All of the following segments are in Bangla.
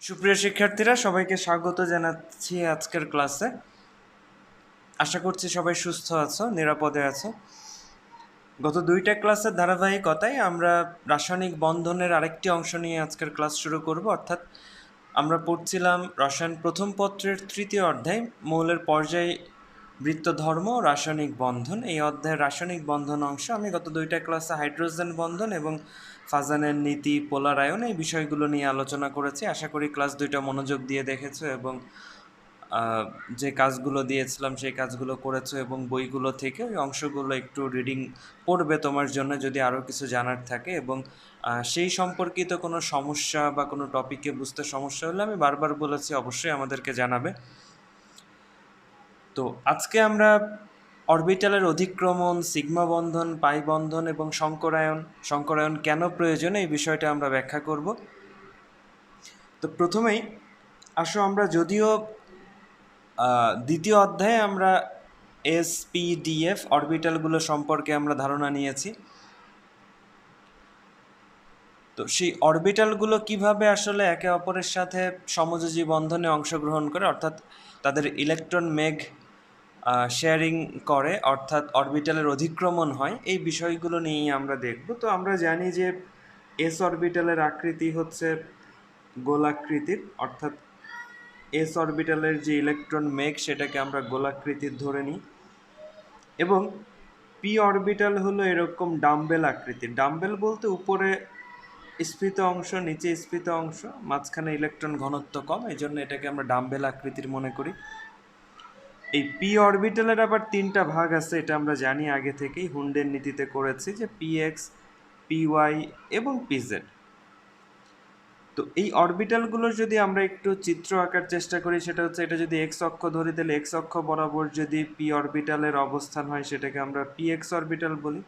সুপ্রিয় শিক্ষার্থীরা, সবাইকে স্বাগত জানাচ্ছি আজকের ক্লাসে। আশা করছি সবাই সুস্থ আছো, নিরাপদে আছো। গত দুইটা ক্লাসের ধারাবাহিকতায় আমরা রাসায়নিক বন্ধনের আরেকটি অংশ নিয়ে আজকের ক্লাস শুরু করব। অর্থাৎ আমরা পড়ছিলাম রসায়ন প্রথম পত্রের তৃতীয় অধ্যায়, মৌলের পর্যায় বৃত্ত ধর্ম ও রাসায়নিক বন্ধন। এই অধ্যায়ের রাসায়নিক বন্ধন অংশ আমি গত দুইটা ক্লাসে হাইড্রোজেন বন্ধন এবং ফাজানের নীতি, পোলার আয়ন, এই বিষয়গুলো নিয়ে আলোচনা করেছি। আশা করি ক্লাস দুইটা মনোযোগ দিয়ে দেখেছো এবং যে কাজগুলো দিয়েছিলাম সেই কাজগুলো করেছো এবং বইগুলো থেকে ওই অংশগুলো একটু রিডিং পড়বে তোমার জন্য, যদি আরও কিছু জানার থাকে। এবং সেই সম্পর্কিত কোনো সমস্যা বা কোনো টপিকে বুঝতে সমস্যা হলে আমি বারবার বলেছি অবশ্যই আমাদেরকে জানাবে। তো আজকে আমরা অরবিটালের অধিক্রমণ, সিগমা বন্ধন, পাই বন্ধন এবং সংকরায়ন কেন প্রয়োজন এই বিষয়টা আমরা ব্যাখ্যা করব। তো প্রথমেই আসো আমরা, যদিও দ্বিতীয় অধ্যায়ে আমরা এসপিডিএফ অরবিটালগুলো সম্পর্কে আমরা ধারণা নিয়েছি। তো সেই অরবিটালগুলো কিভাবে আসলে একে অপরের সাথে সমযোজী বন্ধনে অংশগ্রহণ করে, অর্থাৎ তাদের ইলেকট্রন মেঘ শেয়ারিং করে, অর্থাৎ অরবিটালের অধিক্রমণ হয়, এই বিষয়গুলো নিয়েই আমরা দেখব। তো আমরা জানি যে এস অরবিটালের আকৃতি হচ্ছে গোলাকৃতির, অর্থাৎ এস অরবিটালের যে ইলেকট্রন মেঘ সেটাকে আমরা গোলাকৃতির ধরে নিই। এবং পি অরবিটাল হলো এরকম ডাম্বেল আকৃতির। ডাম্বেল বলতে উপরে স্ফীত অংশ, নিচে স্ফীত অংশ, মাঝখানে ইলেকট্রন ঘনত্ব কম, এই জন্য এটাকে আমরা ডাম্বেল আকৃতির মনে করি। এই পি অরবিটালের আবার তিনটা ভাগ আছে, এটা আমরা জানি আগে থেকেই, হুন্ডের নীতিতে করেছি, যে পি এক্স, পি ওয়াই এবং পিজেড। তো এই অরবিটালগুলোর যদি আমরা একটু চিত্র আঁকার চেষ্টা করি, সেটা হচ্ছে, এটা যদি এক্স অক্ষ ধরি তাহলে এক্স অক্ষ বরাবর যদি পি অরবিটালের অবস্থান হয় সেটাকে আমরা পি এক্স অরবিটাল বলি।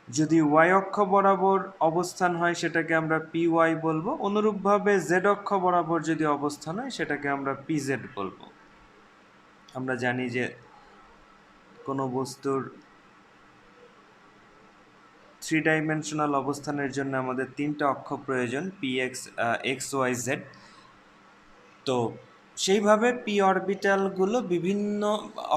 যদি ওয়াই অক্ষ বরাবর অবস্থান হয় সেটাকে আমরা পি ওয়াই বলবো। অনুরূপভাবে জেড অক্ষ বরাবর যদি অবস্থান হয় সেটাকে আমরা পি জেড বলবো। আমরা জানি যে কোনো বস্তুর থ্রি ডাইমেনশনাল অবস্থানের জন্য আমাদের তিনটা অক্ষ প্রয়োজন, P X, X Y Z. তো সেইভাবে পি অরবিটালগুলো বিভিন্ন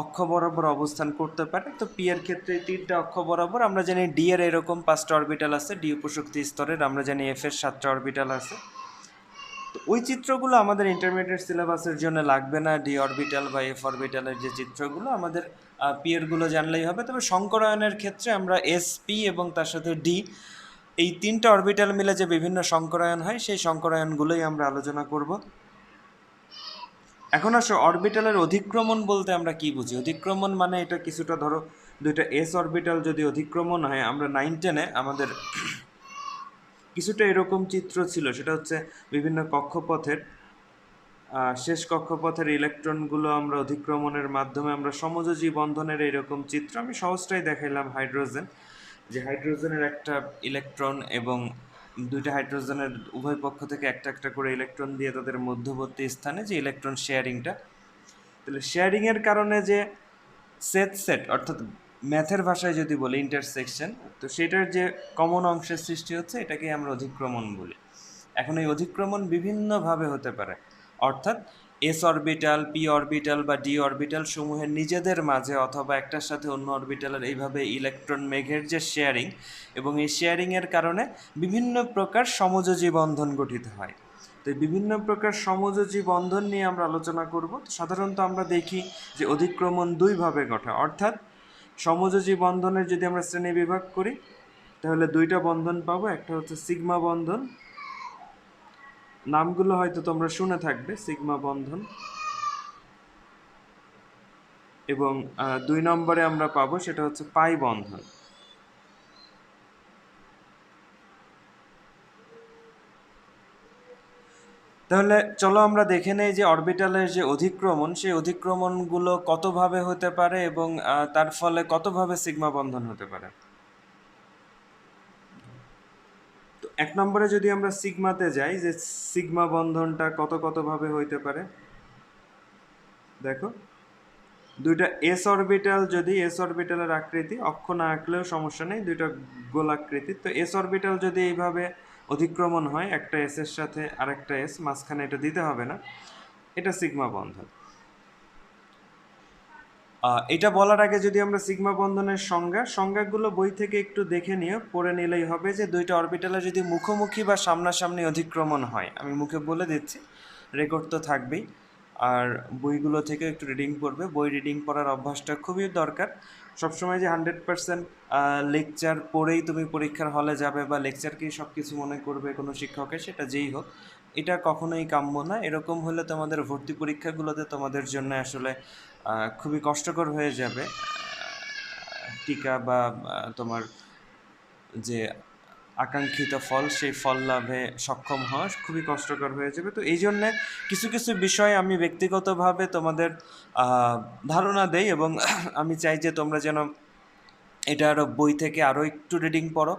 অক্ষ বরাবর অবস্থান করতে পারে। তো পি এর ক্ষেত্রে তিনটা অক্ষ বরাবর, আমরা জানি ডি এর এরকম 5টা অরবিটাল আছে, ডি উপশক্তি স্তরের। আমরা জানি এফ এর 7টা অরবিটাল আছে। তো ওই চিত্রগুলো আমাদের ইন্টারমিডিয়েট সিলেবাসের জন্য লাগবে না, ডি অরবিটাল বা এফ অরবিটালের যে চিত্রগুলো, আমাদের পি এরগুলো জানলেই হবে। তবে সংকরায়নের ক্ষেত্রে আমরা এস, পি এবং তার সাথে ডি, এই তিনটা অরবিটাল মিলে যে বিভিন্ন সংকরায়ন হয় সেই সংকরায়নগুলোই আমরা আলোচনা করব। এখন আসো, অরবিটালের অধিক্রমণ বলতে আমরা কি বুঝি? অধিক্রমণ মানে এটা কিছুটা, ধরো দুইটা এস অরবিটাল যদি অধিক্রমণ হয়, আমরা 9-10-এ আমাদের কিছুটা এরকম চিত্র ছিল। সেটা হচ্ছে বিভিন্ন কক্ষপথের শেষ কক্ষপথের ইলেকট্রনগুলো আমরা অধিক্রমণের মাধ্যমে আমরা সমযোজী বন্ধনের এরকম চিত্র, আমি সহজটাই দেখাইলাম। হাইড্রোজেন, যে হাইড্রোজেনের একটা ইলেকট্রন এবং দুইটা হাইড্রোজেনের উভয় পক্ষ থেকে একটা একটা করে ইলেকট্রন দিয়ে তাদের মধ্যবর্তী স্থানে যে ইলেকট্রন শেয়ারিংটা, তাহলে শেয়ারিংয়ের কারণে যে সেট অর্থাৎ ম্যাথের ভাষায় যদি বলি ইন্টারসেকশন, তো সেটার যে কমন অংশের সৃষ্টি হচ্ছে এটাকে আমরা অধিক্রমণ বলি। এখন এই অধিক্রমণ বিভিন্নভাবে হতে পারে, অর্থাৎ এস অরবিটাল, পি অরবিটাল বা ডি অরবিটাল সমূহের নিজেদের মাঝে অথবা একটার সাথে অন্য অরবিটালের এইভাবে ইলেকট্রন মেঘের যে শেয়ারিং, এবং এই শেয়ারিংয়ের কারণে বিভিন্ন প্রকার সমযোজী বন্ধন গঠিত হয়। তো বিভিন্ন প্রকার সমযোজী বন্ধন নিয়ে আমরা আলোচনা করব। সাধারণত আমরা দেখি যে অধিক্রমণ দুইভাবে ঘটে, অর্থাৎ সমযোজী বন্ধনের যদি আমরা শ্রেণী বিভাগ করি তাহলে দুইটা বন্ধন পাবো। একটা হচ্ছে সিগমা বন্ধন, নামগুলো হয়তো তোমরা শুনে থাকবে, সিগমা বন্ধন। এবং 2 নম্বরে আমরা পাবো সেটা হচ্ছে পাই বন্ধন। তাহলে চলো আমরা দেখে নেই যে অরবিটালের যে অধিক্রমণ, সেই অধিক্রমণগুলো কতভাবে হতে পারে এবং তার ফলে কতভাবে সিগমা বন্ধন হতে পারে। তো 1 নম্বরে যদি আমরা সিগমাতে যাই, যে সিগমা বন্ধনটা কতভাবে হইতে পারে, দেখো দুইটা এস অরবিটাল, যদি এস অরবিটালের আকৃতি, অক্ষ না আঁকলেও সমস্যা নেই, দুইটা গোলাকৃতি। তো এস অরবিটাল যদি এইভাবে অধিক্রমণ হয় একটা এস এর সাথে আরেকটা এস, মাঝখানে এটা দিতে হবে না, এটা সিগমা বন্ধন। এটা বলার আগে যদি আমরা সিগমা বন্ধনের সংজ্ঞাগুলো বই থেকে একটু দেখে নিয়ে পড়ে নিলেই হবে যে দুইটা অরবিটালে যদি মুখোমুখি বা সামনাসামনি অধিক্রমণ হয়, আমি মুখে বলে দিচ্ছি, রেকর্ড তো থাকবেই, আর বইগুলো থেকে একটু রিডিং পড়বে। বই রিডিং পড়ার অভ্যাসটা খুবই দরকার। সবসময় যে 100% লেকচার পড়েই তুমি পরীক্ষার হলে যাবে বা লেকচারকেই সব কিছু মনে করবে কোনো শিক্ষকের, সেটা যেই হোক, এটা কখনোই কাম্য না। এরকম হলে তোমাদের ভর্তি পরীক্ষাগুলোতে তোমাদের জন্য আসলে খুবই কষ্টকর হয়ে যাবে টিকা বা তোমার যে আকাঙ্ক্ষিত ফল, সেই ফল লাভে সক্ষম হওয়া খুবই কষ্টকর হয়ে যাবে। তো এই জন্যে কিছু কিছু বিষয় আমি ব্যক্তিগতভাবে তোমাদের ধারণা দেই, এবং আমি চাই যে তোমরা যেন এটা আরও বই থেকে আরও একটু রিডিং পড়ো,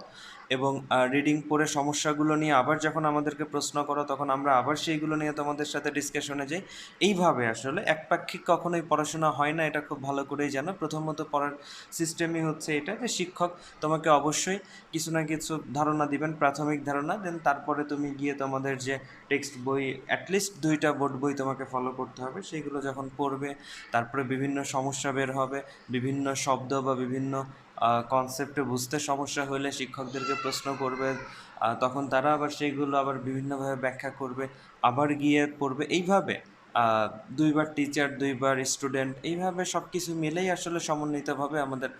এবং রিডিং পড়ে সমস্যাগুলো নিয়ে আবার যখন আমাদেরকে প্রশ্ন করো তখন আমরা আবার সেইগুলো নিয়ে তোমাদের সাথে ডিসকাশনে যাই। এইভাবে আসলে একপাক্ষিক কখনোই পড়াশোনা হয় না, এটা খুব ভালো করেই জানো। প্রথমত পড়ার সিস্টেমই হচ্ছে এটা যে শিক্ষক তোমাকে অবশ্যই কিছু না কিছু ধারণা দিবেন, প্রাথমিক ধারণা, দেন তারপরে তুমি গিয়ে তোমাদের যে টেক্সট বই, অ্যাটলিস্ট 2টা বোর্ড বই তোমাকে ফলো করতে হবে। সেইগুলো যখন পড়বে তারপরে বিভিন্ন সমস্যা বের হবে, বিভিন্ন শব্দ বা বিভিন্ন কনসেপ্টে বুঝতে সমস্যা হলে শিক্ষকদেরকে প্রশ্ন করবে, তখন তারা আবার সেইগুলো আবার বিভিন্নভাবে ব্যাখ্যা করবে, আবার গিয়ে পড়বে। এইভাবে 2বার টিচার 2বার স্টুডেন্ট, এইভাবে সব কিছু মিলেই আসলে সমন্বিতভাবে আমাদের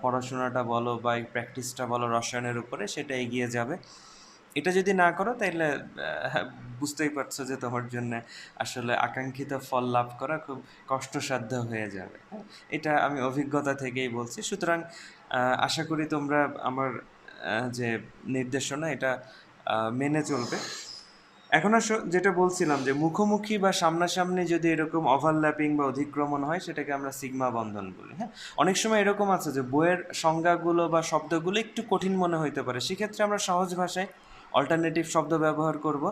পড়াশোনাটা বলো বা এই প্র্যাকটিসটা বলো রসায়নের উপরে, সেটা এগিয়ে যাবে। এটা যদি না করো তাইলে বুঝতেই পারছো যে তোমার জন্য আসলে আকাঙ্ক্ষিত ফল লাভ করা খুব কষ্টসাধ্য হয়ে যাবে। হ্যাঁ, এটা আমি অভিজ্ঞতা থেকেই বলছি। সুতরাং আশা করি তোমরা আমার যে নির্দেশনা এটা মেনে চলবে। এখন আসো যেটা বলছিলাম যে মুখোমুখি বা সামনাসামনি যদি এরকম ওভারল্যাপিং বা অধিক্রমণ হয়, সেটাকে আমরা সিগমা বন্ধন বলি। হ্যাঁ, অনেক সময় এরকম আছে যে বইয়ের সংজ্ঞাগুলো বা শব্দগুলো একটু কঠিন মনে হইতে পারে, সেক্ষেত্রে আমরা সহজ ভাষায় অল্টারনেটিভ শব্দ ব্যবহার করব,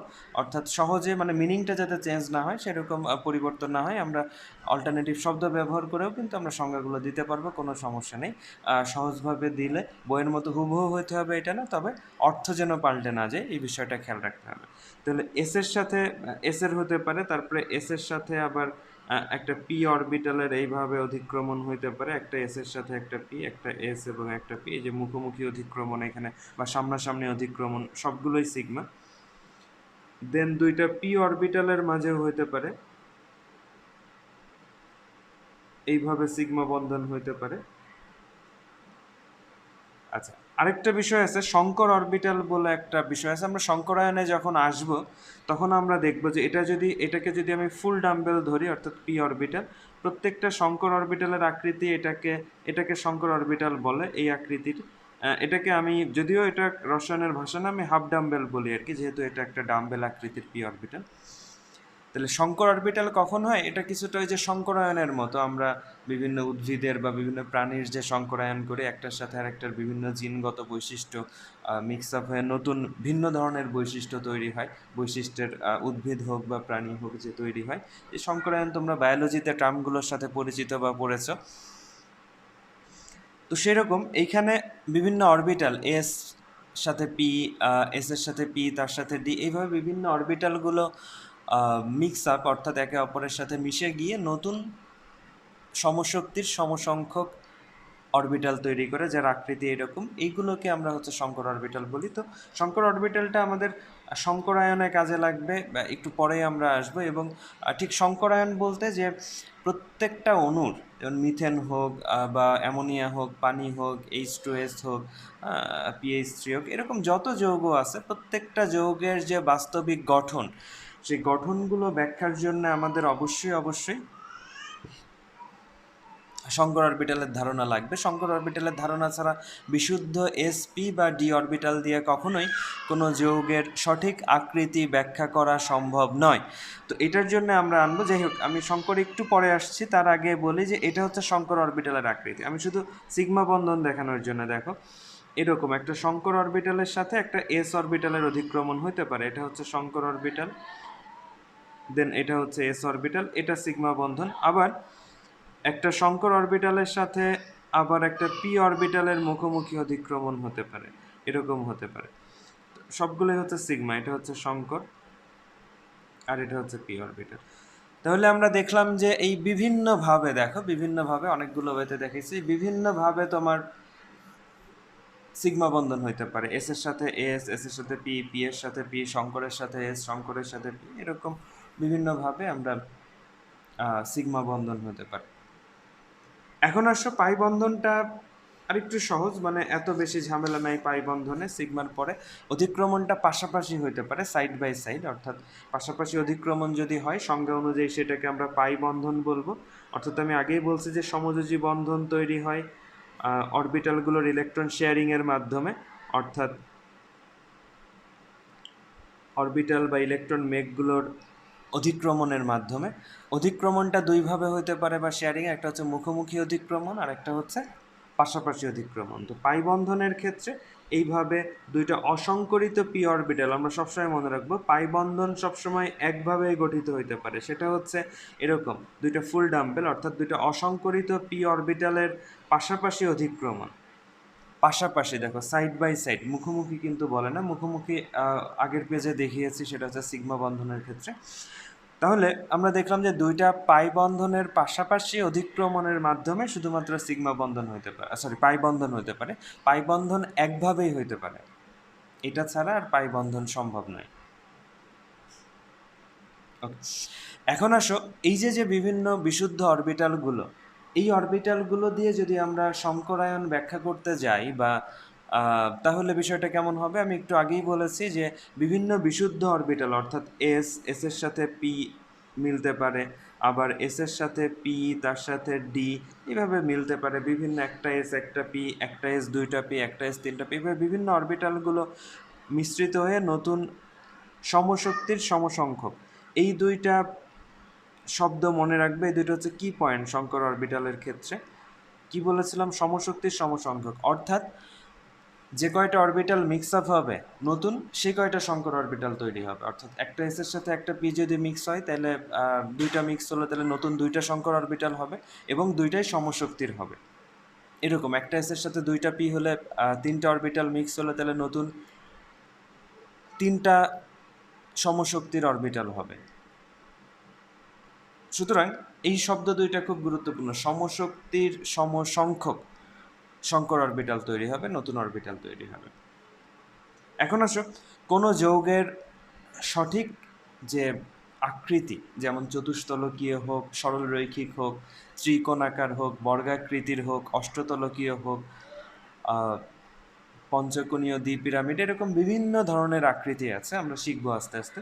অর্থাৎ সহজে মানে মিনিংটা যাতে চেঞ্জ না হয়, সেরকম পরিবর্তন না হয়, আমরা অল্টারনেটিভ শব্দ ব্যবহার করেও কিন্তু আমরা সংজ্ঞাগুলো দিতে পারবো, কোনো সমস্যা নেই। সহজভাবে দিলে বইয়ের মতো হুবহু হইতে হবে এটা না, তবে অর্থ যেন পাল্টে না যায় এই বিষয়টা খেয়াল রাখতে হবে। তাহলে এস এর সাথে এস এর হতে পারে, তারপরে এস এর সাথে আবার একটা পি অরবিটালের এইভাবে অধিক্রমণ হইতে পারে, একটা এস এর সাথে একটা পি, একটা এস এবং একটা পি, এই যে মুখোমুখি অধিক্রমণ এখানে বা সামনাসামনি অধিক্রমণ সবগুলোই সিগমা। দেন 2টা পি অরবিটালের মাঝেও হইতে পারে, এইভাবে সিগমা বন্ধন হইতে পারে। আচ্ছা, আরেকটা বিষয় আছে শঙ্কর অরবিটাল বলে একটা বিষয় আছে। আমরা শঙ্করায়নে যখন আসব তখন আমরা দেখব যে এটাকে যদি আমি ফুল ডাম্বেল ধরি, অর্থাৎ পি অরবিটাল, প্রত্যেকটা শঙ্কর অরবিটালের আকৃতি এটাকে শঙ্কর অরবিটাল বলে, এই আকৃতির। এটাকে আমি, যদিও এটা রসায়নের ভাষা না, আমি হাফ ডাম্বেল বলি আর কি, যেহেতু এটা একটা ডাম্বেল আকৃতির পি অরবিটাল। তাহলে শঙ্কর অরবিটাল কখন হয়? এটা কিছুটা ওই যে শঙ্করায়নের মতো, আমরা বিভিন্ন উদ্ভিদের বা বিভিন্ন প্রাণীর যে শঙ্করায়ন করি, একটার সাথে আরেকটার বিভিন্ন জিনগত বৈশিষ্ট্য মিক্স আপ হয়ে নতুন ভিন্ন ধরনের বৈশিষ্ট্য তৈরি হয়, বৈশিষ্ট্যের উদ্ভিদ হোক বা প্রাণী হোক যে তৈরি হয়। এই শঙ্করায়ন তোমরা বায়োলজিতে টার্মগুলোর সাথে পরিচিত বা পড়েছো। তো সেরকম এইখানে বিভিন্ন অরবিটাল, এস সাথে পি, এস এর সাথে পি, তার সাথে ডি, এইভাবে বিভিন্ন অরবিটালগুলো মিক্স আপ, অর্থাৎ একে অপরের সাথে মিশে গিয়ে নতুন সমশক্তির সমসংখ্যক অরবিটাল তৈরি করে, যার আকৃতি এরকম। এইগুলোকে আমরা হচ্ছে শঙ্কর অরবিটাল বলি। তো শঙ্কর অরবিটালটা আমাদের শঙ্করায়নে কাজে লাগবে, বা একটু পরেই আমরা আসব। এবং ঠিক শঙ্করায়ন বলতে যে প্রত্যেকটা অণুর, যেমন মিথেন হোক বা অ্যামোনিয়া হোক, পানি হোক, H2S হোক, PH3 হোক, এরকম যত যৌগ আছে প্রত্যেকটা যৌগের যে বাস্তবিক গঠন, সেই গঠনগুলো ব্যাখ্যার জন্য আমাদের অবশ্যই অবশ্যই শঙ্কর অরবিটালের ধারণা লাগবে। শঙ্কর অরবিটালের ধারণা ছাড়া বিশুদ্ধ এসপি বা ডি অরবিটাল দিয়ে কখনোই কোনো যৌগের সঠিক আকৃতি ব্যাখ্যা করা সম্ভব নয়। তো এটার জন্য আমরা আনবো, যাই হোক আমি শঙ্কর একটু পরে আসছি, তার আগে বলি যে এটা হচ্ছে শঙ্কর অরবিটালের আকৃতি। আমি শুধু সিগমা বন্ধন দেখানোর জন্য, দেখো এরকম একটা শঙ্কর অরবিটালের সাথে একটা এস অরবিটালের অধিক্রমণ হতে পারে, এটা হচ্ছে শঙ্কর অরবিটাল, দেন এটা হচ্ছে এস অরবিটাল, এটা সিগমা বন্ধন। আবার একটা শঙ্কর অরবিটালের সাথে আবার একটা পি অরবিটালের মুখোমুখি অধিক্রমণ হতে পারে, এরকম হতে পারে। সবগুলোই হচ্ছে সিগমা, এটা হচ্ছে শঙ্কর আর এটা হচ্ছে পি অরবিটাল। তাহলে আমরা দেখলাম যে এই বিভিন্নভাবে, দেখো বিভিন্নভাবে অনেকগুলো ওয়েতে দেখেছি, বিভিন্নভাবে তোমার সিগমা বন্ধন হইতে পারে, এস এর সাথে এস, এস এর সাথে পি, পি এর সাথে পি, শঙ্করের সাথে এস, শঙ্করের সাথে পি, এরকম বিভিন্নভাবে আমরা সিগমা বন্ধন হতে পারে। এখন আসো পাই বন্ধনটা আরেকটু সহজ, মানে এত বেশি ঝামেলা নাই পাই বন্ধনে। সিগমার পরে অধিক্রমণটা পাশাপাশি হইতে পারে, সাইড বাই সাইড, অর্থাৎ পাশাপাশি অধিক্রমণ যদি হয় সংজ্ঞা অনুযায়ী সেটাকে আমরা পাই বন্ধন বলবো। অর্থাৎ আমি আগেই বলছি যে সমযোজী বন্ধন তৈরি হয় অরবিটালগুলোর ইলেকট্রন শেয়ারিংয়ের মাধ্যমে, অর্থাৎ অরবিটাল বা ইলেকট্রন মেঘগুলোর অধিক্রমণের মাধ্যমে। অধিক্রমণটা দুইভাবে হতে পারে বা শেয়ারিং, একটা হচ্ছে মুখোমুখি অধিক্রমণ আর একটা হচ্ছে পাশাপাশি অধিক্রমণ। তো পাই বন্ধনের ক্ষেত্রে এইভাবে দুইটা অসংকরিত পি অরবিটাল, আমরা সবসময় মনে রাখবো পাই বন্ধন সবসময় একভাবেই গঠিত হইতে পারে, সেটা হচ্ছে এরকম দুইটা ফুল ডাম্পেল, অর্থাৎ দুইটা অসংকরিত পি অরবিটালের পাশাপাশি অধিক্রমণ। পাশাপাশি দেখো, সাইড বাই সাইড, মুখোমুখি কিন্তু বলে না, মুখোমুখি আগের পেজে দেখিয়েছি, সেটা হচ্ছে সিগমা বন্ধনের ক্ষেত্রে। তাহলে আমরা দেখলাম যে দুইটা পাই বন্ধনের পাশাপাশি অধিক্রমণের মাধ্যমে শুধুমাত্র সিগমা বন্ধন হইতে পারে, সরি পাই বন্ধন হইতে পারে। পাই বন্ধন একভাবেই হইতে পারে, এটা ছাড়া আর পাই বন্ধন সম্ভব নয়। এখন আসো এই যে যে বিভিন্ন বিশুদ্ধ অরবিটালগুলো, এই অরবিটালগুলো দিয়ে যদি আমরা সংকরায়ন ব্যাখ্যা করতে যাই বা তাহলে বিষয়টা কেমন হবে, আমি একটু আগেই বলেছি যে বিভিন্ন বিশুদ্ধ অরবিটাল, অর্থাৎ এস, এস এর সাথে পি মিলতে পারে, আবার এস এর সাথে পি, তার সাথে ডি, এভাবে মিলতে পারে বিভিন্ন, একটা এস একটা পি, একটা এস দুইটা পি, একটা এস তিনটা পি, এভাবে বিভিন্ন অরবিটালগুলো মিশ্রিত হয়ে নতুন সমশক্তির সমসংখ্যক। এই দুইটা শব্দ মনে রাখবে, এই দুইটা হচ্ছে কি পয়েন্ট শঙ্কর অরবিটালের ক্ষেত্রে। কি বলেছিলাম? সমশক্তির সমসংখ্যক, অর্থাৎ যে কয়টা অরবিটাল মিক্স আপ হবে নতুন, সে কয়টা শঙ্কর অরবিটাল তৈরি হবে। অর্থাৎ একটা এস এর সাথে একটা পি যদি মিক্স হয়, তাহলে দুইটা মিক্স হলে তাহলে নতুন দুইটা শঙ্কর অরবিটাল হবে এবং দুইটাই সমশক্তির হবে। এরকম একটা এস এর সাথে দুইটা পি হলে তিনটা অরবিটাল মিক্স হলে তাহলে নতুন তিনটা সমশক্তির অরবিটাল হবে। সুতরাং এই শব্দ দুইটা খুব গুরুত্বপূর্ণ, সমশক্তির সমসংখ্যক শঙ্কর অরবিটাল তৈরি হবে, নতুন অরবিটাল তৈরি হবে। এখন আসো কোনো যৌগের সঠিক যে আকৃতি, যেমন চতুস্তলকীয় হোক, সরল রৈখিক হোক, ত্রিকোণাকার হোক, বর্গাকৃতির হোক, অষ্টতলকীয় হোক, পঞ্চকোণীয় দ্বিপিরামিড, এরকম বিভিন্ন ধরনের আকৃতি আছে, আমরা শিখবো আস্তে আস্তে।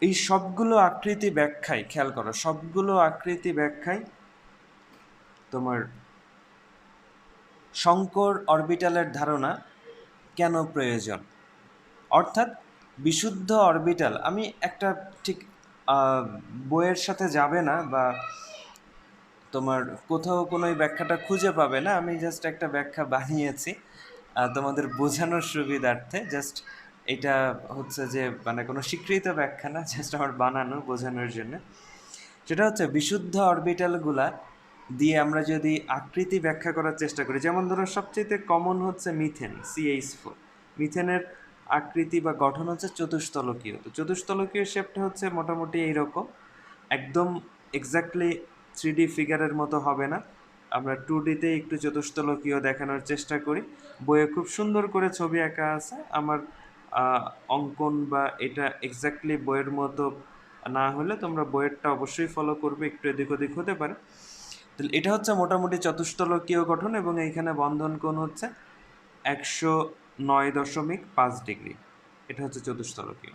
এই সবগুলো আকৃতি ব্যাখ্যায়, খেয়াল করো, সবগুলো আকৃতি ব্যাখ্যায় তোমার শঙ্কর অরবিটালের ধারণা কেন প্রয়োজন। অর্থাৎ বিশুদ্ধ অরবিটাল, আমি একটা ঠিক বইয়ের সাথে যাবে না বা তোমার কোথাও কোনো এই ব্যাখ্যাটা খুঁজে পাবে না, আমি জাস্ট একটা ব্যাখ্যা বানিয়েছি তোমাদের বোঝানোর সুবিধার্থে। জাস্ট এটা হচ্ছে যে মানে কোনো স্বীকৃত ব্যাখ্যা না, জাস্ট আমার বানানো বোঝানোর জন্য। সেটা হচ্ছে বিশুদ্ধ অরবিটালগুলা দিয়ে আমরা যদি আকৃতি ব্যাখ্যা করার চেষ্টা করি, যেমন ধরো সবচেয়ে কমন হচ্ছে মিথেন, CH4। মিথেনের আকৃতি বা গঠন হচ্ছে চতুস্তলকীয়। তো চতুস্তলকীয় শেপটা হচ্ছে মোটামুটি এইরকম, একদম এক্স্যাক্টলি 3D ফিগারের মতো হবে না, আমরা 2Dতে একটু চতুস্তলকীয় দেখানোর চেষ্টা করি। বইয়ে খুব সুন্দর করে ছবি আঁকা আছে, আমার অঙ্কন বা এটা এক্স্যাক্টলি বইয়ের মতো না হলে তোমরা বইয়েরটা অবশ্যই ফলো করবে, একটু এদিক ওদিক হতে পারে। তাহলে এটা হচ্ছে মোটামুটি চতুস্তলকীয় গঠন এবং এইখানে বন্ধন কোণ হচ্ছে 109.5 ডিগ্রি, এটা হচ্ছে চতুস্তলকীয়।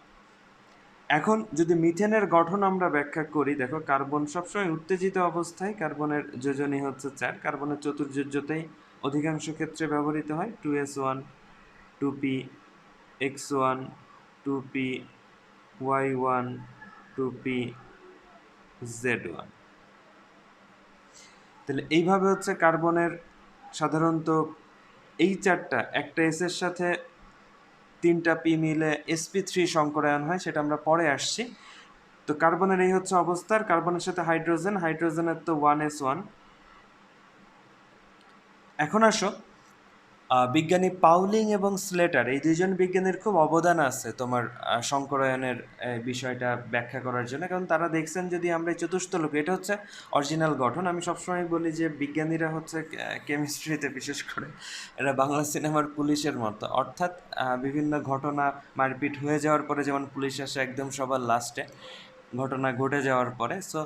এখন যদি মিথেনের গঠন আমরা ব্যাখ্যা করি, দেখো কার্বন সবসময় উত্তেজিত অবস্থায়, কার্বনের যোজনী হচ্ছে 4, কার্বনের চতুর্যোজ্যতেই অধিকাংশ ক্ষেত্রে ব্যবহৃত হয়, 2s1 2p x1 2p y1 2p z1। তাহলে এইভাবে হচ্ছে কার্বনের সাধারণত এই চারটা, একটা এস এর সাথে তিনটা পি মিলে sp3 সংকরায়ন হয়, সেটা আমরা পরে আসছি। তো কার্বনের এই হচ্ছে অবস্থার, কার্বনের সাথে হাইড্রোজেন, হাইড্রোজেনের তো 1s1। এখন আসো বিজ্ঞানী পাউলিং এবং স্লেটার এই দুইজন বিজ্ঞানীর খুব অবদান আছে তোমার সংকরায়নের বিষয়টা ব্যাখ্যা করার জন্য, কারণ তারা দেখছেন যদি আমরা এই চতুস্তলক, এটা হচ্ছে অরিজিনাল গঠন। আমি সবসময় বলি যে বিজ্ঞানীরা হচ্ছে কেমিস্ট্রিতে বিশেষ করে এরা বাংলা সিনেমার পুলিশের মতো, অর্থাৎ বিভিন্ন ঘটনা মারপিট হয়ে যাওয়ার পরে যেমন পুলিশ আসে একদম সবার লাস্টে ঘটনা ঘটে যাওয়ার পরে। সো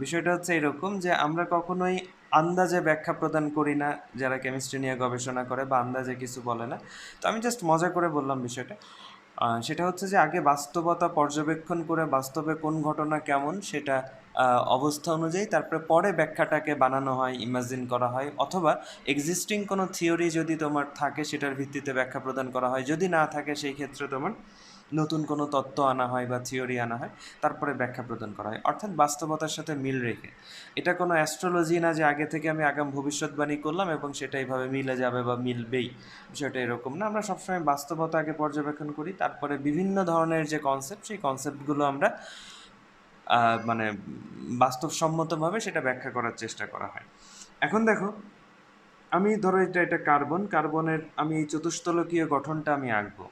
বিষয়টা হচ্ছে এরকম যে আমরা কখনোই আন্দাজে ব্যাখ্যা প্রদান করি না যারা কেমিস্ট্রি নিয়ে গবেষণা করে, বা আন্দাজে কিছু বলে না। তো আমি জাস্ট মজা করে বললাম বিষয়টা। সেটা হচ্ছে যে আগে বাস্তবতা পর্যবেক্ষণ করে বাস্তবে কোন ঘটনা কেমন সেটা অবস্থা অনুযায়ী তারপরে পরে ব্যাখ্যাটাকে বানানো হয়, ইমাজিন করা হয়, অথবা এক্সিস্টিং কোনো থিওরি যদি তোমার থাকে সেটার ভিত্তিতে ব্যাখ্যা প্রদান করা হয়, যদি না থাকে সেই ক্ষেত্রে তোমার নতুন কোনো তত্ত্ব আনা হয় বা থিওরি আনা হয়, তারপরে ব্যাখ্যা প্রদান করা হয়, অর্থাৎ বাস্তবতার সাথে মিল রেখে। এটা কোনো অ্যাস্ট্রোলজি না যে আগে থেকে আমি আগাম ভবিষ্যৎবাণী করলাম এবং সেটা এইভাবে মিলে যাবে বা মিলবেই, বিষয়টা এরকম না। আমরা সবসময় বাস্তবতা আগে পর্যবেক্ষণ করি, তারপরে বিভিন্ন ধরনের যে কনসেপ্ট সেই কনসেপ্টগুলো আমরা মানে বাস্তবসম্মতভাবে সেটা ব্যাখ্যা করার চেষ্টা করা হয়। এখন দেখো, আমি ধরো এটা কার্বনের আমি এই চতুস্তলকীয় গঠনটা আমি আঁকবো।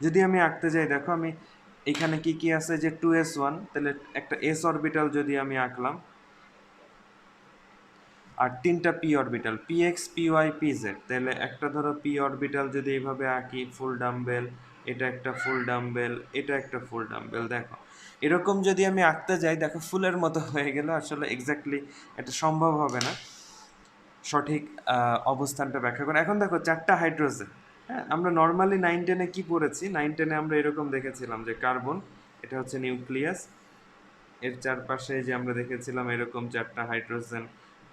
যদি আমি আঁকতে যাই, দেখো আমি এখানে কি কি আছে, যে 2s1, তাহলে একটা s অরবিটাল যদি আমি আঁকলাম, আর তিনটা p orbital px py pz, তাহলে একটা ধরো p অরবিটাল যদি এইভাবে আঁকি, ফুল ডাম্বেল, এটা একটা ফুল ডাম্বেল, এটা একটা ফুল ডাম্বেল। দেখো এরকম যদি আমি আঁকতে যাই, দেখো ফুলের মতো হয়ে গেল, আসলে এক্স্যাক্টলি এটা সম্ভব হবে না সঠিক অবস্থানটা ব্যাখ্যা করা। এখন দেখো চারটা হাইড্রোজেন। হ্যাঁ, আমরা নর্মালি 9-10-এ কি পড়েছি, 9-10-এ আমরা এরকম দেখেছিলাম যে কার্বন, এটা হচ্ছে নিউক্লিয়াস, এর চারপাশে যে আমরা দেখেছিলাম এরকম চারটা হাইড্রোজেন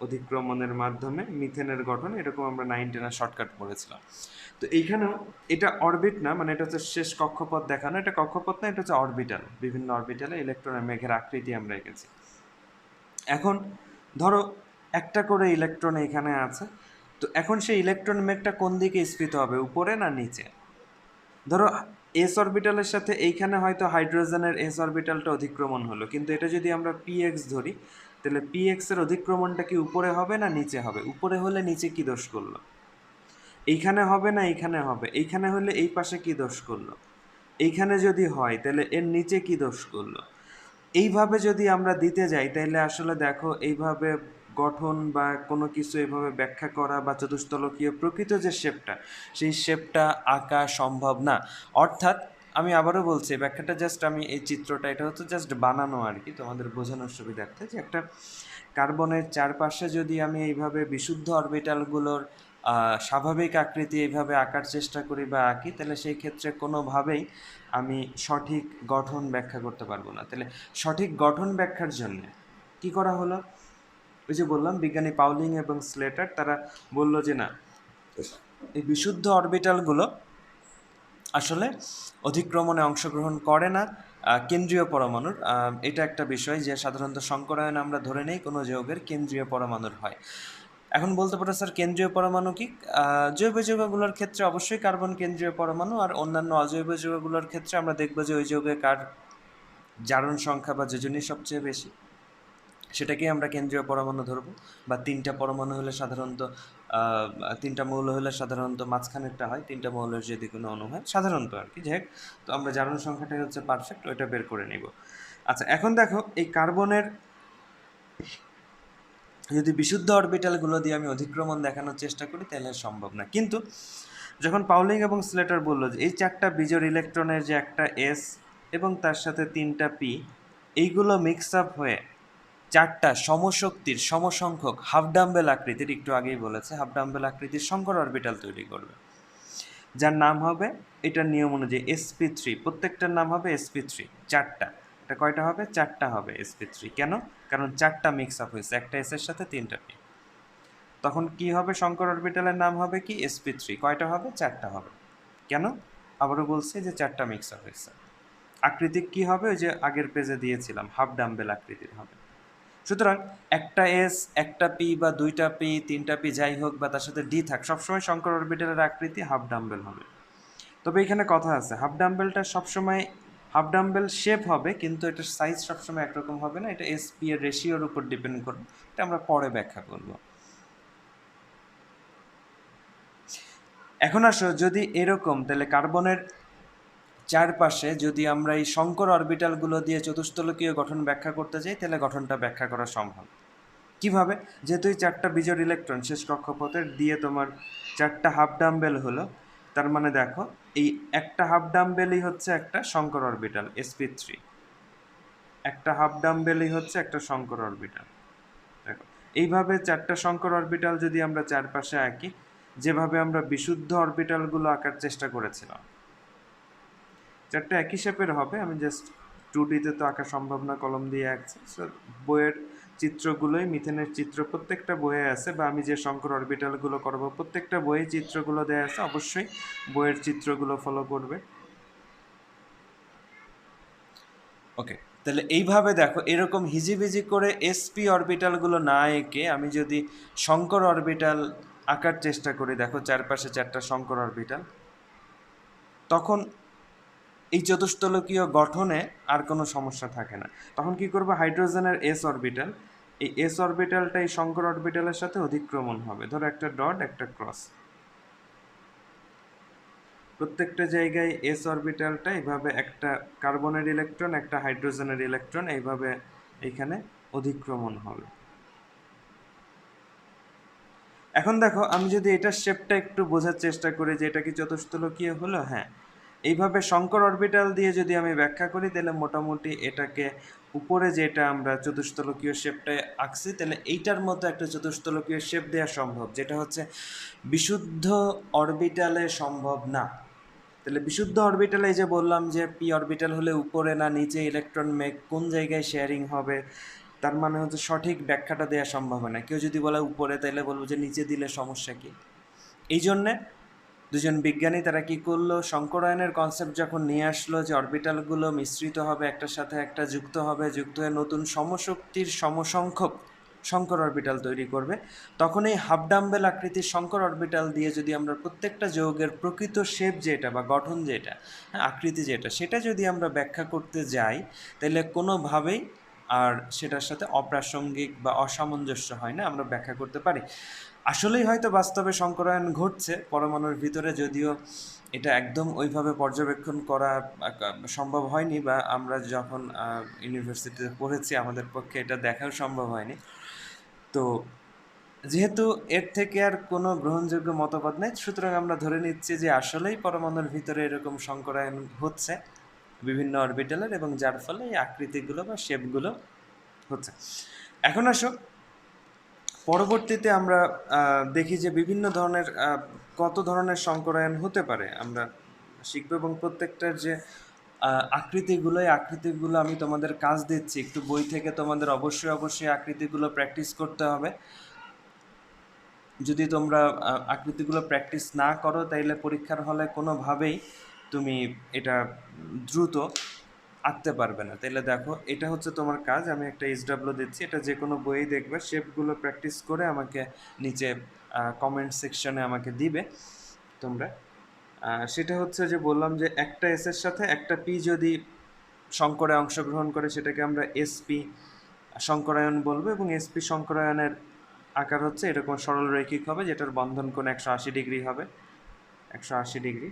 অধিক্রমণের মাধ্যমে মিথেনের গঠন, এরকম আমরা 9-10-এ শর্টকাট পড়েছিলাম। তো এইখানেও এটা অরবিট না, মানে এটা হচ্ছে শেষ কক্ষপথ দেখানো, এটা কক্ষপথ না, এটা হচ্ছে অরবিটাল, বিভিন্ন অরবিটালে ইলেকট্রনের মেঘের আকৃতি আমরা এঁকেছি। এখন ধরো একটা করে ইলেকট্রন এখানে আছে, তো এখন সেই ইলেকট্রন মেঘটা কোন দিকে স্ফীত হবে, উপরে না নিচে? ধরো এস অরবিটালের সাথে এইখানে হয়তো হাইড্রোজেনের এস অরবিটালটা অধিক্রমণ হলো, কিন্তু এটা যদি আমরা পিএক্স ধরি, তাহলে পিএক্স এর অধিক্রমণটা কি উপরে হবে না নিচে হবে? উপরে হলে নিচে কি দোষ করলো? এইখানে হবে না এইখানে হবে? এইখানে হলে এই পাশে কি দোষ করলো? এইখানে যদি হয় তাহলে এর নিচে কি দোষ করলো? এইভাবে যদি আমরা দিতে যাই তাহলে আসলে দেখো এইভাবে গঠন বা কোনো কিছু এইভাবে ব্যাখ্যা করা বা চতুস্তলকীয় প্রকৃত যে শেপটা, সেই শেপটা আঁকা সম্ভব না। অর্থাৎ আমি আবারও বলছি, ব্যাখ্যাটা জাস্ট আমি এই চিত্রটা, এটা হচ্ছে জাস্ট বানানো আর কি তোমাদের বোঝানোর সুবিধার্থে, যে একটা কার্বনের চারপাশে যদি আমি এইভাবে বিশুদ্ধ অরবিটালগুলোর স্বাভাবিক আকৃতি এইভাবে আঁকার চেষ্টা করি বা আঁকি, তাহলে সেই ক্ষেত্রে কোনোভাবেই আমি সঠিক গঠন ব্যাখ্যা করতে পারবো না। তাহলে সঠিক গঠন ব্যাখ্যার জন্য কি করা হলো, ওই যে বললাম বিজ্ঞানী পাউলিং এবং স্লেটার তারা বলল যে না, এই বিশুদ্ধ অরবিটালগুলো আসলে অধিক্রমণে অংশগ্রহণ করে না কেন্দ্রীয় পরমাণুর। এটা একটা বিষয় যে সাধারণত সংকরায়ন আমরা ধরে নেই কোনো যৌগের কেন্দ্রীয় পরমাণুর হয়। এখন বলতে পারো স্যার কেন্দ্রীয় পরমাণু কি? জৈব যৌগগুলোর ক্ষেত্রে অবশ্যই কার্বন কেন্দ্রীয় পরমাণু, আর অন্যান্য অজৈব যৌগগুলোর ক্ষেত্রে আমরা দেখবো যে ওই যৌগে কার জারণ সংখ্যা বা যোজনী সবচেয়ে বেশি, সেটাকেই আমরা কেন্দ্রীয় পরমাণু ধরবো। বা তিনটা পরমাণু হলে সাধারণত তিনটা মৌল হলে সাধারণত মাঝখানেরটা হয়, তিনটা মৌলের যদি কোনো অণু হয় সাধারণত আর কি। যাই, তো আমরা জারণ সংখ্যাটাই হচ্ছে পারফেক্ট, ওইটা বের করে নিব। আচ্ছা, এখন দেখো এই কার্বনের যদি বিশুদ্ধ অরবিটালগুলো দিয়ে আমি অধিক্রমণ দেখানোর চেষ্টা করি তাহলে সম্ভব না। কিন্তু যখন পাউলিং এবং স্লেটার বললো যে এই চারটা বিজোড় ইলেকট্রনের যে একটা এস এবং তার সাথে তিনটা পি, এইগুলো মিক্স আপ হয়ে চারটা সমশক্তির সমসংখ্যক হাফ ডাম্বেল আকৃতির, একটু আগেই বলেছে, হাফ ডাম্বেল আকৃতির সংকর অরবিটাল তৈরি করবে, যার নাম হবে এটার নিয়ম অনুযায়ী sp3, প্রত্যেকটার নাম হবে sp3, চারটা। এটা কয়টা হবে? চারটা হবে sp3। কেন? কারণ চারটা মিক্স আপ হয়েছে, একটা এস এর সাথে তিনটা পি। তখন কি হবে? সংকর অরবিটালের নাম হবে কি? sp3। কয়টা হবে? চারটা হবে। কেন? আবারও বলছি যে চারটা মিক্স আপ হয়েছে। আকৃতি কি হবে? ওই যে আগের পেজে দিয়েছিলাম, হাফ ডাম্বেল আকৃতির হবে। সুতরাং একটা এস, একটা পি বা দুইটা পি, তিনটা পি, যাই হোক বা তার সাথে ডি থাক, সবসময় সংকর অরবিটালের আকৃতি হাফ ডাম্বেল হবে। তবে এখানে কথা আছে, হাফ ডাম্বেলটা সবসময় হাফ ডাম্বেল শেপ হবে, কিন্তু এটার সাইজ সবসময় একরকম হবে না, এটা এসপি এর রেশিওর উপর ডিপেন্ড করবে, এটা আমরা পরে ব্যাখ্যা করব। এখন আসো যদি এরকম, তাহলে কার্বনের চারপাশে যদি আমরা এই শঙ্কর অরবিটালগুলো দিয়ে চতুস্তলকীয় গঠন ব্যাখ্যা করতে চাই, তাহলে গঠনটা ব্যাখ্যা করা সম্ভব। কিভাবে? যেহেতু এই 4টা বিজোড় ইলেকট্রন শেষ কক্ষপথের দিয়ে তোমার 4টা হাফ ডাম্বেল হলো, তার মানে দেখো এই একটা হাফ ডাম্বেলই হচ্ছে একটা শঙ্কর অরবিটাল sp3, একটা হাফ ডাম্বেলই হচ্ছে একটা শঙ্কর অরবিটাল। দেখো এইভাবে 4টা শঙ্কর অরবিটাল যদি আমরা চারপাশে আঁকি, যেভাবে আমরা বিশুদ্ধ অরবিটালগুলো আঁকার চেষ্টা করেছিলাম, 4টা একই শেপের হবে। আমি জাস্ট 2D-তে তো আঁকা সম্ভব না কলম দিয়ে আঁকছি, সো বইয়ের চিত্রগুলোই, মিথেনের চিত্র প্রত্যেকটা বইয়ে আছে, বা আমি যে শঙ্কর অরবিটালগুলো করবো প্রত্যেকটা বইয়ে চিত্রগুলো দেওয়া আছে, অবশ্যই বইয়ের চিত্রগুলো ফলো করবে। ওকে, তাহলে এইভাবে দেখো এরকম হিজিবিজি করে sp অরবিটালগুলো না এঁকে আমি যদি শঙ্কর অরবিটাল আঁকার চেষ্টা করি, দেখো চারপাশে 4টা শঙ্কর অরবিটাল, তখন এই চতুস্তলকীয় গঠনে আর কোনো সমস্যা থাকে না। তখন কি করবো, হাইড্রোজেনের s অরবিটাল, এই s অরবিটালটা এই শঙ্কর অরবিটালের সাথে অধিক্রমণ হবে। ধরো একটা ডট, একটা ক্রস, প্রত্যেকটা জায়গায় s অরবিটালটা এইভাবে একটা কার্বনের ইলেকট্রন, একটা হাইড্রোজেনের ইলেকট্রন এইভাবে এখানে অধিক্রমণ হবে। এখন দেখো আমি যদি এটার শেপটা একটু বোঝার চেষ্টা করি যে এটা কি চতুস্তলকীয় হলো, হ্যাঁ, এইভাবে শঙ্কর অরবিটাল দিয়ে যদি আমি ব্যাখ্যা করি, তাহলে মোটামুটি এটাকে উপরে যেটা আমরা চতুস্তলকীয় শেপটায় আঁকছি, তাহলে এইটার মতো একটা চতুস্তলকীয় শেপ দেওয়া সম্ভব, যেটা হচ্ছে বিশুদ্ধ অরবিটালে সম্ভব না। তাহলে বিশুদ্ধ অরবিটালে এই যে বললাম যে পি অরবিটাল হলে উপরে না নিচে ইলেকট্রন মেঘ কোন জায়গায় শেয়ারিং হবে, তার মানে হচ্ছে সঠিক ব্যাখ্যাটা দেওয়া সম্ভব হয় না। কেউ যদি বলে উপরে, তাহলে বলবো যে নিচে দিলে সমস্যা কি। এই জন্যে দুজন বিজ্ঞানী তারা কি করলো, শঙ্করায়নের কনসেপ্ট যখন নিয়ে আসলো যে অরবিটালগুলো মিশ্রিত হবে, একটার সাথে একটা যুক্ত হবে, যুক্ত হয়ে নতুন সমশক্তির সমসংখ্যক শঙ্কর অরবিটাল তৈরি করবে, তখন এই হাফ ডাম্বেল আকৃতির শঙ্কর অরবিটাল দিয়ে যদি আমরা প্রত্যেকটা যৌগের প্রকৃত শেপ যেটা বা গঠন যেটা, হ্যাঁ আকৃতি যেটা, সেটা যদি আমরা ব্যাখ্যা করতে যাই, তাহলে কোনোভাবেই আর সেটার সাথে অপ্রাসঙ্গিক বা অসামঞ্জস্য হয় না, আমরা ব্যাখ্যা করতে পারি। আসলেই হয়তো বাস্তবে সংকরায়ন ঘটছে পরমাণুর ভিতরে, যদিও এটা একদম ওইভাবে পর্যবেক্ষণ করা সম্ভব হয়নি, বা আমরা যখন ইউনিভার্সিটিতে পড়েছি আমাদের পক্ষে এটা দেখাও সম্ভব হয়নি। তো যেহেতু এর থেকে আর কোনো গ্রহণযোগ্য মতবাদ নেই, সুতরাং আমরা ধরে নিচ্ছি যে আসলেই পরমাণুর ভিতরে এরকম সংকরায়ন হচ্ছে বিভিন্ন অরবিটালের, এবং যার ফলে এই আকৃতিগুলো বা শেপগুলো হচ্ছে। এখন আসো পরবর্তীতে আমরা দেখি যে বিভিন্ন ধরনের কত ধরনের সংকরায়ন হতে পারে আমরা শিখবো, এবং প্রত্যেকটার যে আকৃতিগুলো, এই আকৃতিগুলো আমি তোমাদের কাজ দিচ্ছি, একটু বই থেকে তোমাদের অবশ্যই অবশ্যই আকৃতিগুলো প্র্যাকটিস করতে হবে। যদি তোমরা আকৃতিগুলো প্র্যাকটিস না করো, তাইলে পরীক্ষার হলে কোনোভাবেই তুমি এটা দ্রুত আঁকতে পারবে না। তাইলে দেখো এটা হচ্ছে তোমার কাজ, আমি একটা SW দিচ্ছি, এটা যে কোনো বইয়ে দেখবে, শেপগুলো প্র্যাকটিস করে আমাকে নিচে কমেন্ট সেকশনে আমাকে দিবে তোমরা। সেটা হচ্ছে যে বললাম যে একটা এসের সাথে একটা পি যদি সংকরে অংশগ্রহণ করে, সেটাকে আমরা SP সংকরায়ন বলবো, এবং SP সংকরায়নের আকার হচ্ছে এরকম সরল রৈখিক হবে, যেটার বন্ধন কোণ 180 ডিগ্রি হবে, 180 ডিগ্রি।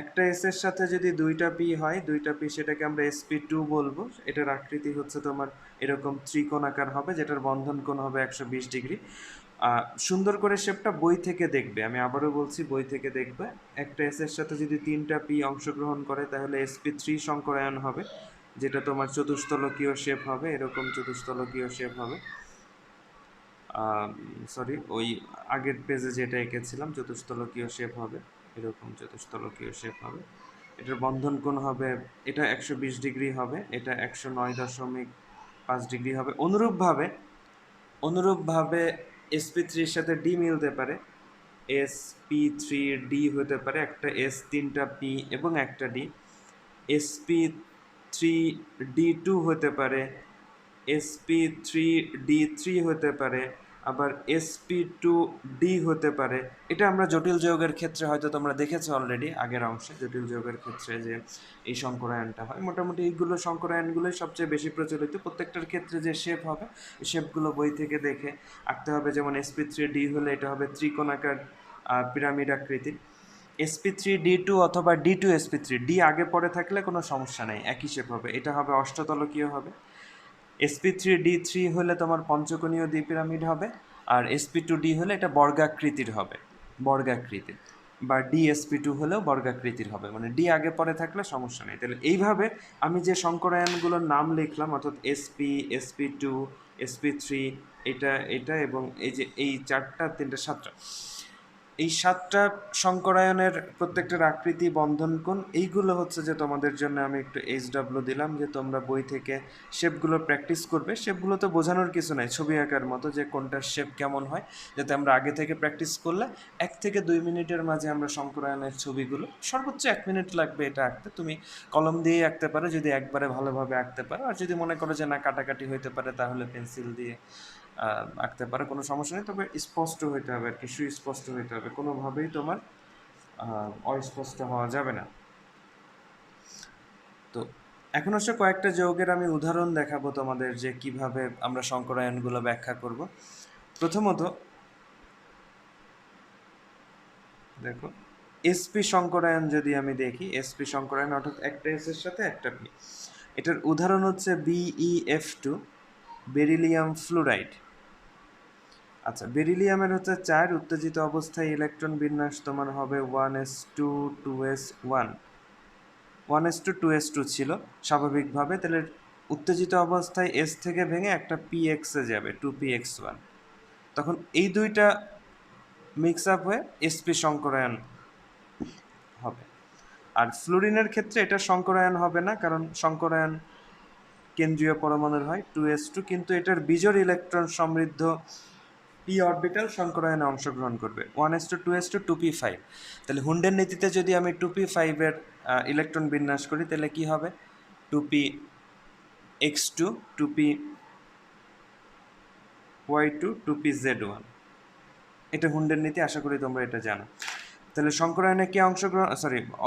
একটা এসের সাথে যদি দুইটা পি হয়, দুইটা পি, সেটাকে আমরা SP2 বলবো। এটার আকৃতি হচ্ছে তোমার এরকম ত্রিকোণাকার হবে, যেটার বন্ধন কোণ হবে 120 ডিগ্রি। সুন্দর করে শেপটা বই থেকে দেখবে, আমি আবারও বলছি বই থেকে দেখবে। একটা এসের সাথে যদি 3টা পি অংশগ্রহণ করে, তাহলে SP3 সংকরায়ন হবে, যেটা তোমার চতুস্তলকীয় শেপ হবে, এরকম চতুস্তলকীয় শেপ হবে। সরি, ওই আগের পেজে যেটা এঁকেছিলাম চতুস্তলকীয় শেপ হবে, এরকম চতুস্তলকীয় শেপ হবে। এটার বন্ধন কোণ হবে, এটা 120 ডিগ্রি হবে, এটা 109.5 ডিগ্রি হবে। অনুরূপভাবে SP3-র সাথে ডি মিলতে পারে, SP3D হতে পারে, একটা S, 3টা P এবং একটা D। SP3D2 হতে পারে, SP3D3 হতে পারে, আবার SP2D হতে পারে। এটা আমরা জটিল যৌগের ক্ষেত্রে হয়তো তোমরা দেখেছো অলরেডি আগের অংশে, জটিল যৌগের ক্ষেত্রে যে এই সংকরায়নটা হয়। মোটামুটি এইগুলো সংকরায়নগুলোই সবচেয়ে বেশি প্রচলিত। প্রত্যেকটার ক্ষেত্রে যে শেপ হবে, এই শেপগুলো বই থেকে দেখে আঁকতে হবে। যেমন SP3D হলে এটা হবে ত্রিকোণাকার পিরামিড আকৃতির, sp3d2 অথবা d2sp3, ডি আগে পরে থাকলে কোনো সমস্যা নেই, একই শেপ হবে। এটা হবে অষ্টতলকীয় হবে। sp3d3 হলে তোমার পঞ্চকোণীয় দ্বিপিরামিড হবে, আর sp2d হলে এটা বর্গাকৃতির হবে, বর্গাকৃতির। বা dsp2 হলেও বর্গাকৃতির হবে, মানে ডি আগে পরে থাকলে সমস্যা নেই। তাহলে এইভাবে আমি যে সংকরায়নগুলোর নাম লিখলাম, অর্থাৎ sp2, sp3, এটা এবং এই যে এই 4টা 3টা 7টা, এই 7টা সংকরায়নের প্রত্যেকটার আকৃতি, বন্ধন কোণ, এইগুলো হচ্ছে যে তোমাদের জন্য আমি একটু HW দিলাম, যে তোমরা বই থেকে শেপগুলো প্র্যাকটিস করবে। শেপগুলো তো বোঝানোর কিছু নাই, ছবি আঁকার মতো, যে কোনটার শেপ কেমন হয়, যাতে আমরা আগে থেকে প্র্যাকটিস করলে 1 থেকে 2 মিনিটের মাঝে আমরা সংকরায়নের ছবিগুলো, সর্বোচ্চ 1 মিনিট লাগবে এটা আঁকতে, তুমি কলম দিয়েই আঁকতে পারো যদি একবারে ভালোভাবে আঁকতে পারো। আর যদি মনে করো যে না কাটাকাটি হইতে পারে, তাহলে পেন্সিল দিয়ে আঁকতে পারে, কোনো সমস্যা নেই। তবে স্পষ্ট হইতে হবে আর কি, সুস্পষ্ট হইতে হবে, কোনোভাবেই তোমার অস্পষ্ট হওয়া যাবে না। তো এখন হচ্ছে কয়েকটা যৌগের আমি উদাহরণ দেখাবো তোমাদের, যে কিভাবে আমরা সংকরায়নগুলো ব্যাখ্যা করব। প্রথমত দেখো, এসপি সংকরায়ন যদি আমি দেখি, এসপি সংকরায়ন অর্থাৎ একটা এস এর সাথে একটা পি, এটার উদাহরণ হচ্ছে BeF2, বেরিলিয়াম ফ্লুরাইড। আচ্ছা, বেরিলিয়ামের হচ্ছে 4, উত্তেজিত অবস্থায় ইলেকট্রন বিন্যাস তোমার হবে 1s2 2s1, 1s2 ছিল স্বাভাবিকভাবে। তাহলে উত্তেজিত অবস্থায় এস থেকে ভেঙে একটা পিএক্সে যাবে, 2px1, তখন এই দুইটা মিক্স আপ হয়ে এসপি সংকরায়ন হবে। আর ফ্লুরিনের ক্ষেত্রে এটা সংকরায়ন হবে না, কারণ সংকরায়ন কেন্দ্রীয় পরমাণুর হয় 2s2, কিন্তু এটার বিজোড় ইলেকট্রন সমৃদ্ধ পি অরবিটাল সংকরায়নে অংশগ্রহণ করবে, 1s2 2s2 2p5। তাহলে হুন্ডের নীতিতে যদি আমি 2p5 এর ইলেকট্রন বিন্যাস করি, তাহলে কি হবে? 2px2 2py2 2pz1, এটা হুন্ডের নীতি, আশা করি তোমরা এটা জানো। তাহলে সংকরায়নে কে অংশগ্রহণ,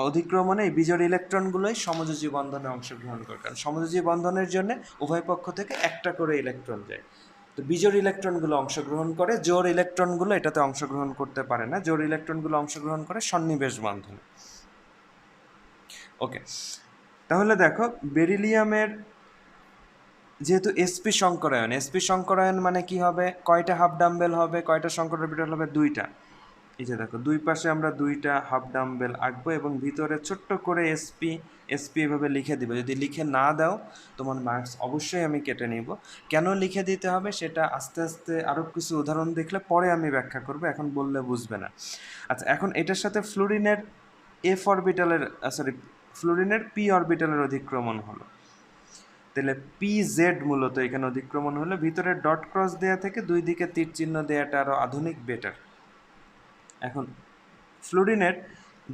অধিক্রমণে এই বিজোড় ইলেকট্রনগুলোই সমযোজী বন্ধনে অংশগ্রহণ করে, কারণ সমযোজী বন্ধনের জন্য উভয় পক্ষ থেকে একটা করে ইলেকট্রন যায়। তো বিজোড় ইলেকট্রনগুলো অংশগ্রহণ করে, জোড় ইলেকট্রনগুলো এটাতে অংশগ্রহণ করতে পারে না। জোড় ইলেকট্রনগুলো অংশগ্রহণ করে সন্নিবেশ বন্ধনে। ওকে, তাহলে দেখো, বেরিলিয়ামের যেহেতু এসপি সংকরায়ন মানে কি হবে? কয়টা হাফ ডাম্বেল হবে, কয়টা সংকর অরবিটাল হবে? 2টা। এই যে দেখো, দুই পাশে আমরা 2টা হাফ ডাম্বেল আঁকবো এবং ভিতরে ছোট্ট করে এসপি এভাবে লিখে দিবে। যদি লিখে না দাও, তোমার মার্কস অবশ্যই আমি কেটে নিব। কেন লিখে দিতে হবে সেটা আস্তে আস্তে আরও কিছু উদাহরণ দেখলে পরে আমি ব্যাখ্যা করবো, এখন বললে বুঝবে না। আচ্ছা, এখন এটার সাথে ফ্লুরিনের ফ্লুরিনের পি অরবিটালের অধিক্রমণ হলো, তাহলে PZ মূলত এখানে অধিক্রমণ হলো। ভিতরে ডট ক্রস দেয়া থেকে দুই দিকে তীর চিহ্ন দেওয়াটা আরও আধুনিক, বেটার। এখন ফ্লুরিনের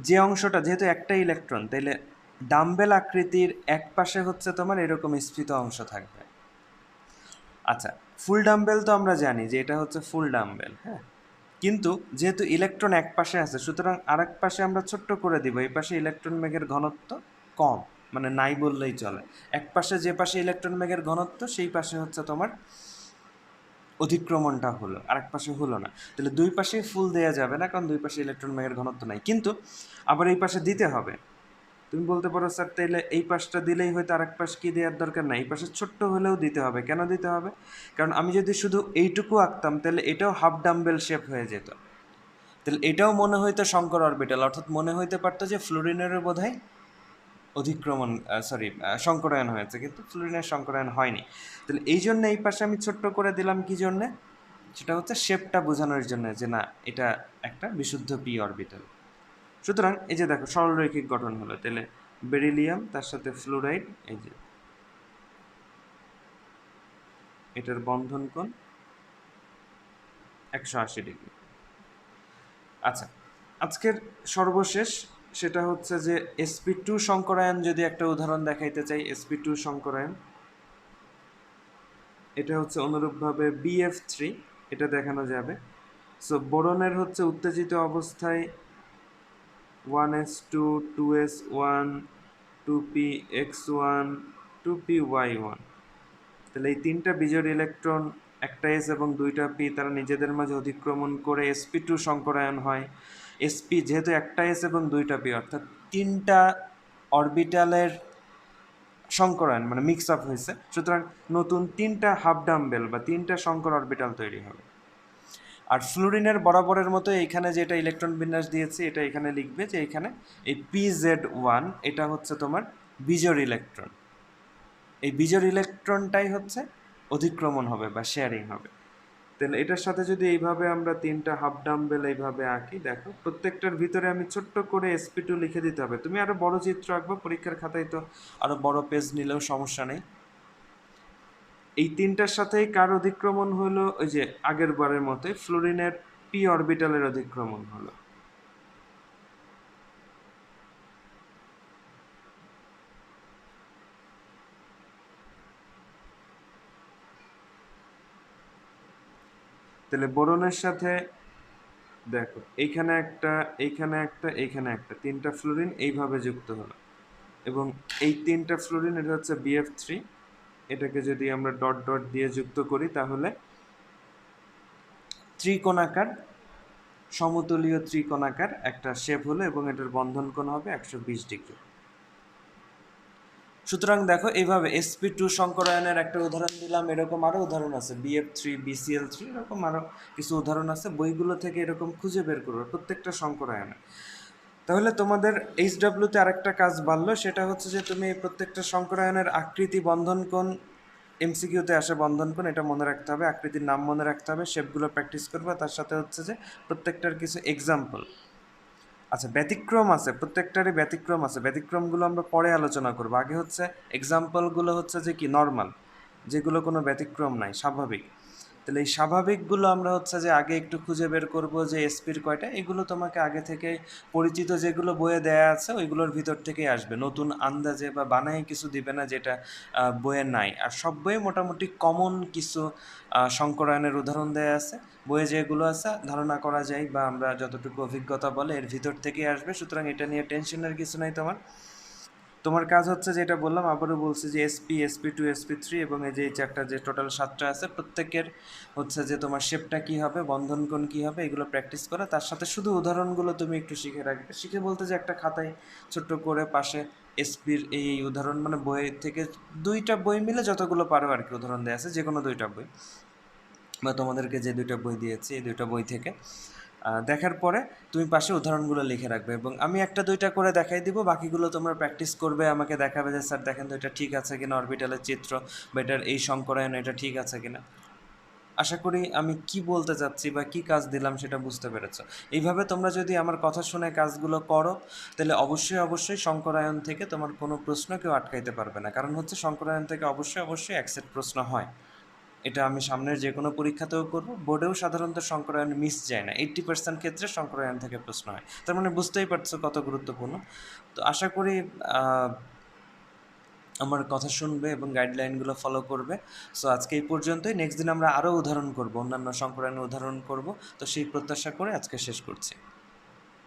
যে অংশটা, যেহেতু একটা ইলেকট্রন, তাইলে ডাম্বেল আকৃতির এক পাশে হচ্ছে তোমার এরকম স্ফীত অংশ থাকবে। আচ্ছা, ফুল ডাম্বেল তো আমরা জানি যে এটা হচ্ছে ফুল ডাম্বেল, হ্যাঁ, কিন্তু যেহেতু ইলেকট্রন এক পাশে আছে, সুতরাং আরেক পাশে আমরা ছোট্ট করে দিব, এই পাশে ইলেকট্রন মেঘের ঘনত্ব কম, মানে নাই বললেই চলে। এক পাশে যে পাশে ইলেকট্রন মেঘের ঘনত্ব, সেই পাশে হচ্ছে তোমার অধিক্রমণটা হলো, আরেক পাশে হলো না। তাহলে দুই পাশেই ফুল দেওয়া যাবে না, কারণ দুই পাশে ইলেকট্রন মেঘের ঘনত্ব নাই, কিন্তু আবার এই পাশে দিতে হবে। তুমি বলতে পারো স্যার, তাইলে এই পাশটা দিলেই হয়তো আরেক পাশ কি দেওয়ার দরকার নাই, এই পাশে ছোট্ট হলেও দিতে হবে। কেন দিতে হবে? কারণ আমি যদি শুধু এইটুকু আঁকতাম, তাহলে এটাও হাফ ডাম্বেল শেপ হয়ে যেত, তাহলে এটাও মনে হইতো শঙ্কর অরবিটাল, অর্থাৎ মনে হইতে পারতো যে ফ্লুরিনেরও বোধহয় সংকরায়ন হয়েছে, কিন্তু ফ্লুরিনের সংকরায়ন হয়নি। তাহলে এই জন্য এই পাশে আমি ছোট্ট করে দিলাম, কি জন্যে? সেটা হচ্ছে শেপটা বোঝানোর জন্য, যে না, এটা একটা বিশুদ্ধ পি অরবিটাল। সুতরাং এই যে দেখো, সরলরৈখিক গঠন হলো। তাহলে বেরিলিয়াম তার সাথে ফ্লুরাইড, এই যে এটার বন্ধন কোণ 180 ডিগ্রি। আচ্ছা, আজকের সর্বশেষ সেটা হচ্ছে যে sp2 সংকরায়ন যদি একটা উদাহরণ দেখাইতে চাই, sp2 সংকরায়ন, এটা হচ্ছে অনুরূপভাবে BF3, এটা দেখানো যাবে। সো বোরনের হচ্ছে উত্তেজিত অবস্থায় 1s2 2s1 2px1 2py1, তাহলে এই 3টা বিজোড় ইলেকট্রন, একটা এস এবং 2টা পি, তারা নিজেদের মাঝে অধিক্রমণ করে sp2 সংকরায়ন হয়। এসপি যেহেতু একটা এস এবং দুইটা পি, অর্থাৎ তিনটা অরবিটালের সংকরায়ন মানে মিক্স আপ হয়েছে, সুতরাং নতুন তিনটা হাফ ডাম্বেল বা তিনটা সংকর অরবিটাল তৈরি হবে। আর ফ্লুরিনের বরাবরের মতো এইখানে যেটা ইলেকট্রন বিন্যাস দিয়েছি এটা এখানে লিখবে যে এখানে এই PZ1 এটা হচ্ছে তোমার বিজোড় ইলেকট্রন, এই বিজোড় ইলেকট্রনটাই হচ্ছে অধিক্রমণ হবে বা শেয়ারিং হবে। তাহলে এটার সাথে যদি এইভাবে আমরা তিনটা হাফ ডাম্বেল এইভাবে আঁকি, দেখো প্রত্যেকটার ভিতরে আমি ছোট্ট করে SP2 লিখে দিতে হবে। তুমি আরো বড় চিত্র আঁকবো, পরীক্ষার খাতায় তো আরো বড় পেজ নিলেও সমস্যা নেই। এই তিনটার সাথেই কার অধিক্রমণ হলো, ওই যে আগের বারের মতোই ফ্লোরিনের পি অরবিটালের অধিক্রমণ হলো। তাহলে বোরনের সাথে দেখো এইখানে একটা, এইখানে একটা, এইখানে একটা, তিনটা ফ্লোরিন এইভাবে যুক্ত হলো, এবং এই তিনটা ফ্লোরিন এটা হচ্ছে BF3, এটাকে যদি আমরা ডট ডট দিয়ে যুক্ত করি তাহলে ত্রিকোণাকার, সমতলীয় ত্রিকোণাকার একটা শেপ হলো এবং এটার বন্ধন কোণ হবে 120 ডিগ্রি। সুতরাং দেখো এইভাবে SP2 সংকরায়নের একটা উদাহরণ দিলাম, এরকম আরও উদাহরণ আছে, BF3, BCl3, এরকম আরও কিছু উদাহরণ আছে, বইগুলো থেকে এরকম খুঁজে বের করবে প্রত্যেকটা সংকরায়নে। তাহলে তোমাদের HW-তে আরেকটা কাজ বাড়লো, সেটা হচ্ছে যে তুমি প্রত্যেকটা সংকরায়নের আকৃতি, বন্ধন কোণ, MCQ-তে আসে বন্ধন কোণ, এটা মনে রাখতে হবে, আকৃতির নাম মনে রাখতে হবে, শেপগুলো প্র্যাকটিস করবে, তার সাথে হচ্ছে যে প্রত্যেকটার কিছু এক্সাম্পল। আচ্ছা, ব্যতিক্রম আছে, প্রত্যেকটারই ব্যতিক্রম আছে, ব্যতিক্রমগুলো আমরা পরে আলোচনা করব। আগে হচ্ছে এক্সাম্পলগুলো হচ্ছে যে কি নর্মাল, যেগুলো কোনো ব্যতিক্রম নাই, স্বাভাবিক। তাহলে এই স্বাভাবিকগুলো আমরা হচ্ছে যে আগে একটু খুঁজে বের করব যে এসপির কয়টা, এগুলো তোমাকে আগে থেকে পরিচিত যেগুলো বইয়ে দেয়া আছে ওইগুলোর ভিতর থেকেই আসবে, নতুন আন্দাজে বা বানায় কিছু দিবে না যেটা বইয়ে নাই। আর সব বইয়ে মোটামুটি কমন কিছু সংকরায়নের উদাহরণ দেয়া আছে, বইয়ে যেগুলো আছে ধারণা করা যায় বা আমরা যতটুকু অভিজ্ঞতা বলে এর ভিতর থেকেই আসবে, সুতরাং এটা নিয়ে টেনশনের কিছু নাই তোমার। তোমার কাজ হচ্ছে যেটা বললাম, আবারও বলছি যে SP, SP2, SP3 এবং এই যে চারটা যে টোটাল 7টা আছে, প্রত্যেকের হচ্ছে যে তোমার শেপটা কী হবে, বন্ধন কোণ কী হবে, এগুলো প্র্যাকটিস করা, তার সাথে শুধু উদাহরণগুলো তুমি একটু শিখে রাখবে। শিখে বলতে যে একটা খাতায় ছোট্ট করে পাশে SPর এই উদাহরণ, মানে বই থেকে দুইটা বই মিলে যতগুলো পারো আর কি উদাহরণ দেওয়া আছে, যে কোনো দুইটা বই বা তোমাদেরকে যে দুইটা বই দিয়েছি এই দুইটা বই থেকে দেখার পরে তুমি পাশে উদাহরণগুলো লিখে রাখবে, এবং আমি একটা দুইটা করে দেখাই দিব, বাকিগুলো তোমরা প্র্যাকটিস করবে, আমাকে দেখাবে যে স্যার দেখেন তো এটা ঠিক আছে কিনা, অরবিটালের চিত্র বা এটার এই সংকরায়ন এটা ঠিক আছে কিনা। আশা করি আমি কি বলতে চাচ্ছি বা কি কাজ দিলাম সেটা বুঝতে পেরেছ। এইভাবে তোমরা যদি আমার কথা শুনে কাজগুলো করো তাহলে অবশ্যই অবশ্যই সংকরায়ন থেকে তোমার কোনো প্রশ্ন কেউ আটকাইতে পারবে না, কারণ হচ্ছে সংকরায়ন থেকে অবশ্যই অবশ্যই একসেট প্রশ্ন হয়। এটা আমি সামনের যে কোনো পরীক্ষাতেও করব, বোর্ডেও সাধারণত সংকরায়ন মিস যায় না, 80% ক্ষেত্রে সংকরায়ন থেকে প্রশ্ন হয়, তার মানে বুঝতেই পারছো কত গুরুত্বপূর্ণ। তো আশা করি আমার কথা শুনবে এবং গাইডলাইনগুলো ফলো করবে। সো আজকে এই পর্যন্তই, নেক্সট দিন আমরা আরও উদাহরণ করব, অন্যান্য সংকরায়নের উদাহরণ করব। তো সেই প্রত্যাশা করে আজকে শেষ করছি।